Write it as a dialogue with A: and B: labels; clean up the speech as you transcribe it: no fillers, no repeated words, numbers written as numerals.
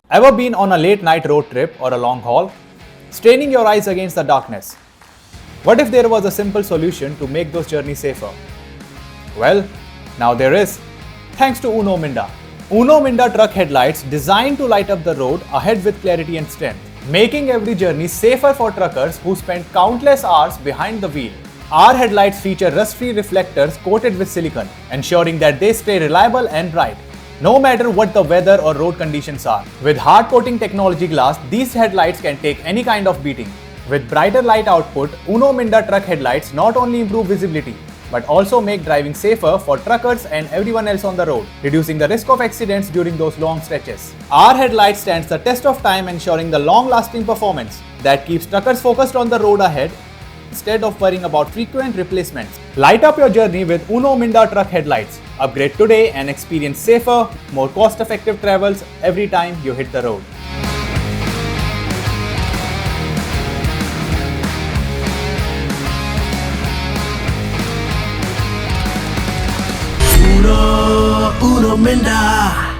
A: Ever been on a late night road trip or a long haul? Straining your eyes against the darkness. What if there was a simple solution to make those journeys safer? Well, now there is. Thanks to Uno Minda. Uno Minda truck headlights designed to light up the road ahead with clarity and strength, making every journey safer for truckers who spend countless hours behind the wheel. Our headlights feature rust-free reflectors coated with silicone, ensuring that they stay reliable and bright, no matter what the weather or road conditions are. With hard coating technology glass, these headlights can take any kind of beating. With brighter light output, Uno Minda truck headlights not only improve visibility, but also make driving safer for truckers and everyone else on the road, reducing the risk of accidents during those long stretches. Our headlight stands the test of time, ensuring the long-lasting performance that keeps truckers focused on the road ahead instead of worrying about frequent replacements. Light up your journey with Uno Minda truck headlights. Upgrade today and experience safer, more cost-effective travels every time you hit the road.
B: Uno Minda.